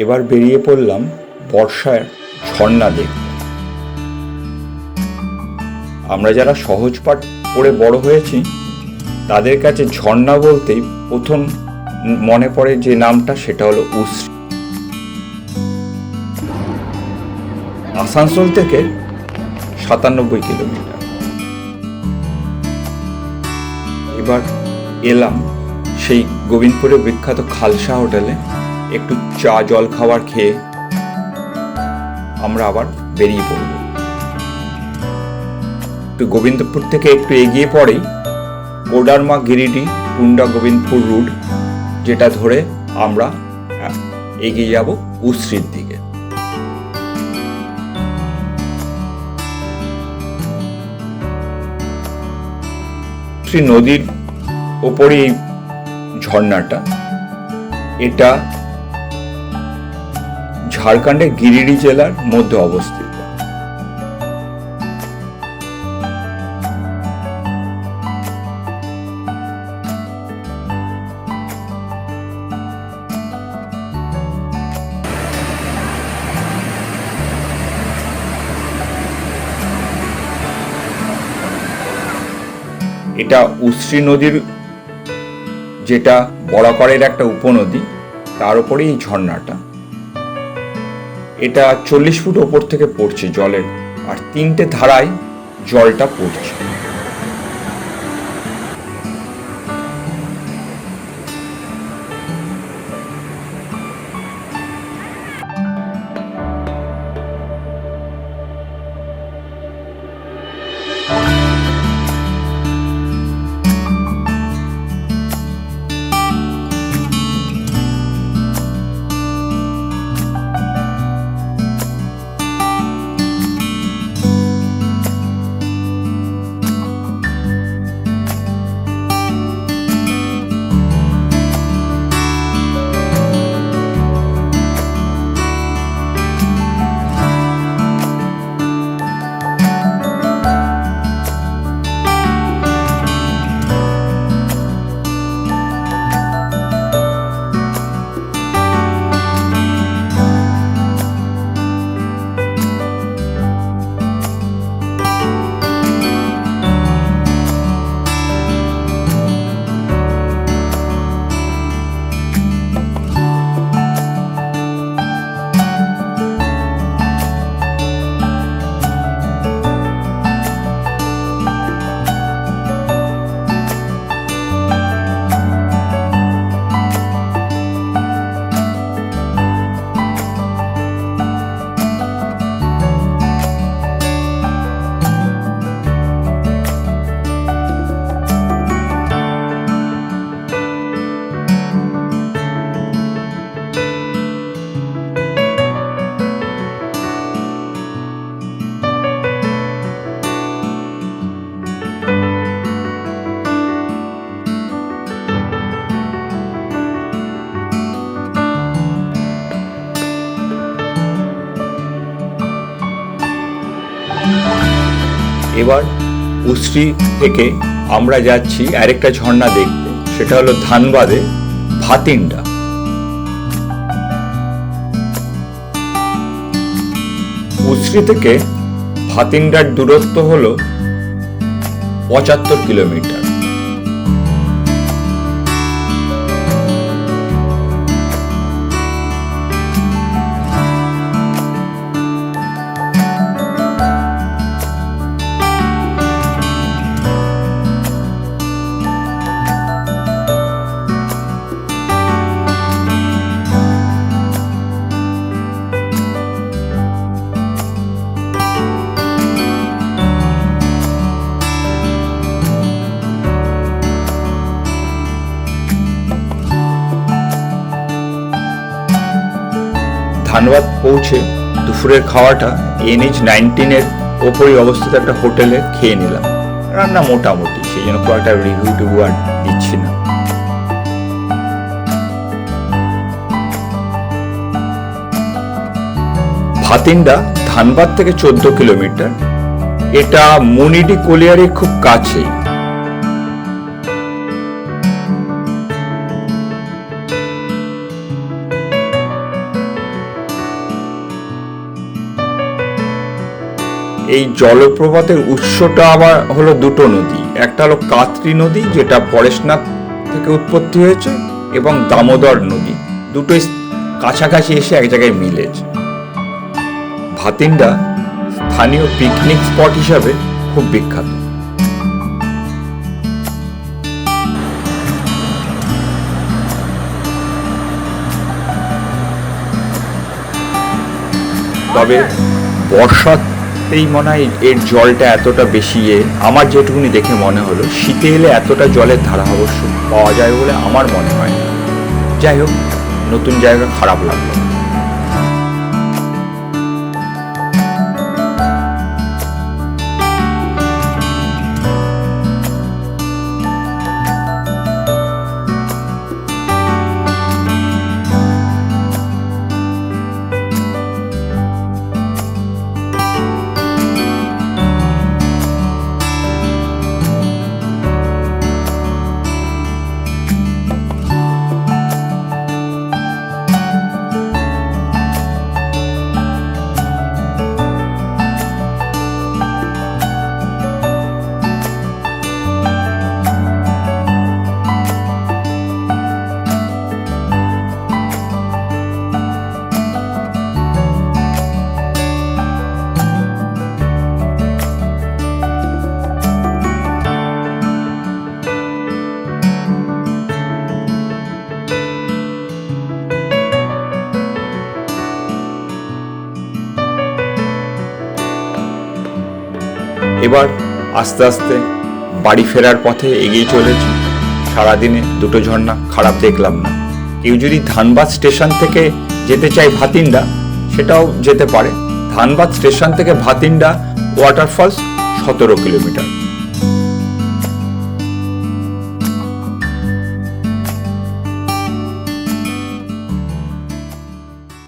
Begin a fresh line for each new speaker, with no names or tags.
এবার বেরিয়ে পড়লাম বর্ষার ঝর্ণা দেখতে। আমরা যারা সহজ পাঠ পড়ে বড় হয়েছি তাদের কাছে ঝর্ণা বলতেই প্রথম মনে পড়ে যে নামটা সেটা হলো উশ্রী। আসানসোল থেকে 97 কিলোমিটার। এবার এলাম সেই গোবিন্দপুরের বিখ্যাত খালসা হোটেলে, একটু চা জল খাবার খেয়ে আমরা আবার বেরিয়ে পড়ব। গোবিন্দপুর থেকে একটু এগিয়ে পড়েই কোডারমা গিরিডি টুন্ডা গোবিন্দপুর রুট, যেটা ধরে আমরা এগিয়ে যাব উশ্রীর দিকে। উশ্রী নদীর ওপরে এই ঝর্ণাটা, এটা ঝাড়খণ্ডের গিরিডি জেলার মধ্যে অবস্থিত। এটা উশ্রী নদীর, যেটা বরাকরের একটা উপনদী, তার উপরে এই ঝর্ণাটা। এটা 40 ফুট ওপর থেকে পড়ছে জলের, আর 3টে ধারায় জলটা পড়ছে। এবার উশ্রী থেকে আমরা যাচ্ছি আরেকটা ঝর্ণা দেখতে, সেটা হলো ধানবাদে ভাতিন্ডা। উশ্রী থেকে ভাতিন্ডার দূরত্ব হলো 75 কিলোমিটার। ধানবাদ পৌঁছে দুপুরের খাওয়াটা NH-19 ওপরই অবস্থিত একটা হোটেলে খেয়ে নিলাম। রান্না মোটামুটি, সেই জন্য খুব একটা রিভিউ আর দিচ্ছি না। ভাতিন্ডা ধানবাদ থেকে 14 কিলোমিটার। এটা মুনিডি কোলিয়ারির খুব কাছেই। এই জলপ্রপাতের উৎসটা আবার হলো দুটো নদী, একটা হলো কাত্রি নদী যেটা পরেশনাথ থেকে উৎপত্তি হয়েছে, এবং দামোদর নদী, দুটোই কাছাকাছি এসে এক জায়গায় মিলেছে। ভাতিন্ডা স্থানীয় পিকনিক স্পট হিসাবে খুব বিখ্যাত। তবে বর্ষাতেই মনে হয় এর জলটা এতটা বেশি, আমার যেটুকুনি দেখে মনে হলো শীতে এলে এতটা জলের ধারা অবশ্য পাওয়া যায় বলে আমার মনে হয় না। যাই হোক, নতুন জায়গা খারাপ লাগলো। এবার আস্তে আস্তে বাড়ি ফেরার পথে এগিয়ে চলেছি। সারাদিনে দুটো ঝর্ণা খারাপ দেখলাম না। কেউ যদি ধানবাদ স্টেশন থেকে যেতে চায় ভাতিন্ডা, সেটাও যেতে পারে। ধানবাদ স্টেশন থেকে ভাতিন্ডা ওয়াটারফলস 17 কিলোমিটার।